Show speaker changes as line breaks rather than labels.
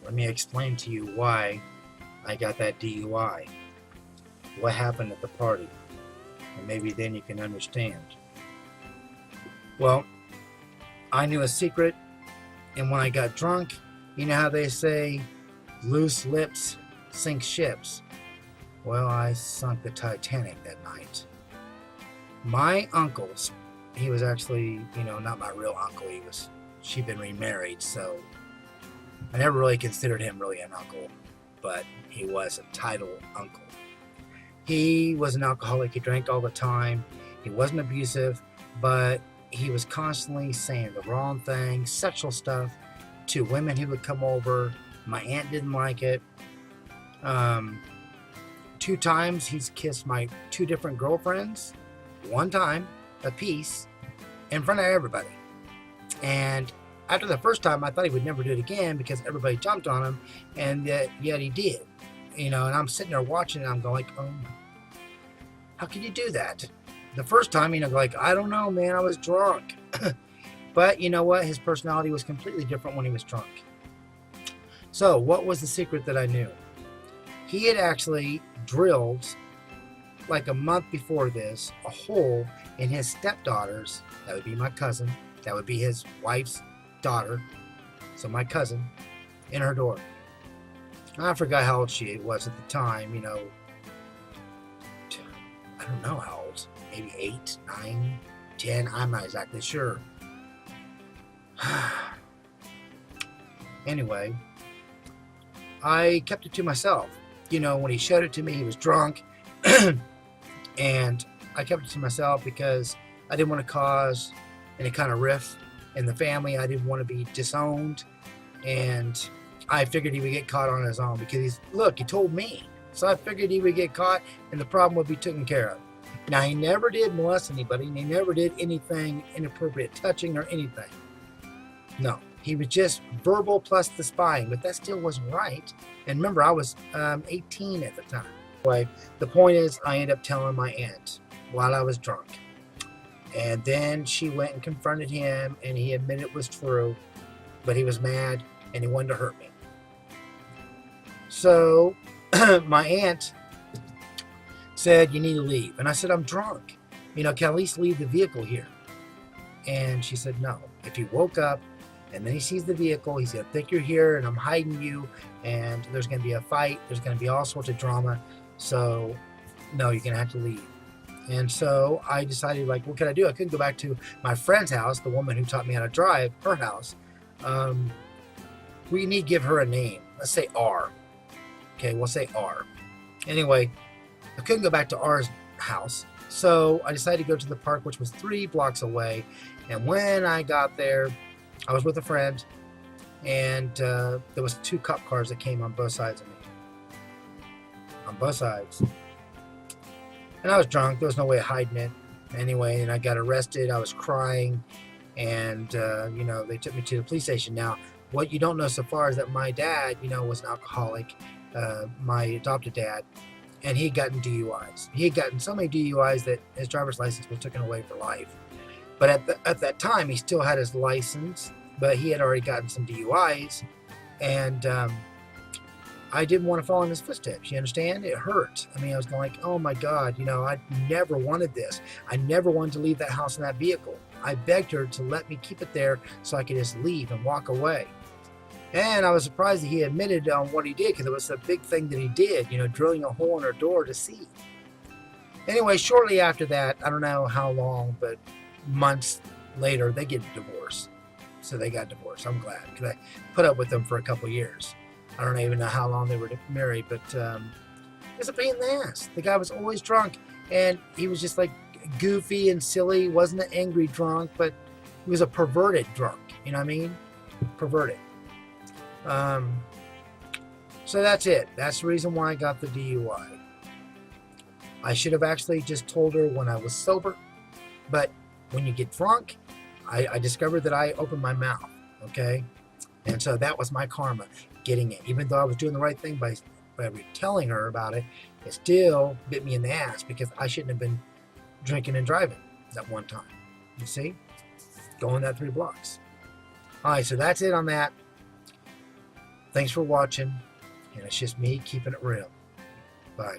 let me explain to you why I got that DUI. What happened at the party? And maybe then you can understand. Well, I knew a secret, and when I got drunk, you know how they say, loose lips sink ships? Well, I sunk the Titanic that night. My uncle, he was actually, not my real uncle. She'd been remarried, so I never really considered him really an uncle, but he was a title uncle. He was an alcoholic. He drank all the time. He wasn't abusive, but he was constantly saying the wrong thing, sexual stuff to women who would come over. My aunt didn't like it. 2 times he's kissed my 2 different girlfriends, 1 time a piece, in front of everybody. And after the first time, I thought he would never do it again because everybody jumped on him, and yet he did. And I'm sitting there watching it, and I'm going, oh, how could you do that? The first time, like, I don't know, man, I was drunk. But you know what? His personality was completely different when he was drunk. So what was the secret that I knew? He had actually drilled, like a month before this, a hole in his stepdaughter's, that would be my cousin, that would be his wife's daughter, so my cousin, in her door. I forgot how old she was at the time, I don't know how old, maybe 8, 9, 10, I'm not exactly sure. Anyway, I kept it to myself. When he showed it to me, he was drunk, and I kept it to myself because I didn't want to cause any kind of rift in the family. I didn't want to be disowned, and I figured he would get caught on his own because he told me. So I figured he would get caught and the problem would be taken care of. Now, he never did molest anybody, and he never did anything inappropriate, touching or anything. No, he was just verbal plus the spying, but that still wasn't right. And remember, I was 18 at the time. Anyway, the point is, I ended up telling my aunt while I was drunk. And then she went and confronted him, and he admitted it was true, but he was mad, and he wanted to hurt me. So my aunt said, you need to leave. And I said, I'm drunk. Can I at least leave the vehicle here? And she said, no. If you woke up and then he sees the vehicle, he's going to think you're here and I'm hiding you, and there's going to be a fight. There's going to be all sorts of drama. So, no, you're going to have to leave. And so I decided, like, what could I do? I couldn't go back to my friend's house, the woman who taught me how to drive, her house. We need to give her a name. Let's say R. Okay, we'll say R. Anyway, I couldn't go back to R's house. So I decided to go to the park, which was 3 blocks away. And when I got there, I was with a friend, and there was 2 cop cars that came on both sides of me. On both sides. And I was drunk. There was no way of hiding it. Anyway, and I got arrested. I was crying. And, they took me to the police station. Now, what you don't know so far is that my dad, was an alcoholic, my adopted dad, and he had gotten DUIs. He had gotten so many DUIs that his driver's license was taken away for life. But at that time, he still had his license, but he had already gotten some DUIs. And I didn't want to follow in his footsteps. You understand? It hurt. I was going like, oh my God, I never wanted this. I never wanted to leave that house in that vehicle. I begged her to let me keep it there so I could just leave and walk away. And I was surprised that he admitted on what he did, because it was a big thing that he did, drilling a hole in her door to see. Anyway, shortly after that, I don't know how long, but months later, they get a divorce. So they got divorced. I'm glad, because I put up with them for a couple years. I don't even know how long they were married, but it was a pain in the ass. The guy was always drunk, and he was just like goofy and silly. He wasn't an angry drunk, but he was a perverted drunk. You know what I mean? Perverted. So that's it. That's the reason why I got the DUI. I should have actually just told her when I was sober, but when you get drunk, I discovered that I opened my mouth, okay? And so that was my karma, getting it. Even though I was doing the right thing by telling her about it, it still bit me in the ass because I shouldn't have been drinking and driving that one time. You see? Going that 3 blocks. All right, so that's it on that. Thanks for watching, and it's just me keeping it real. Bye.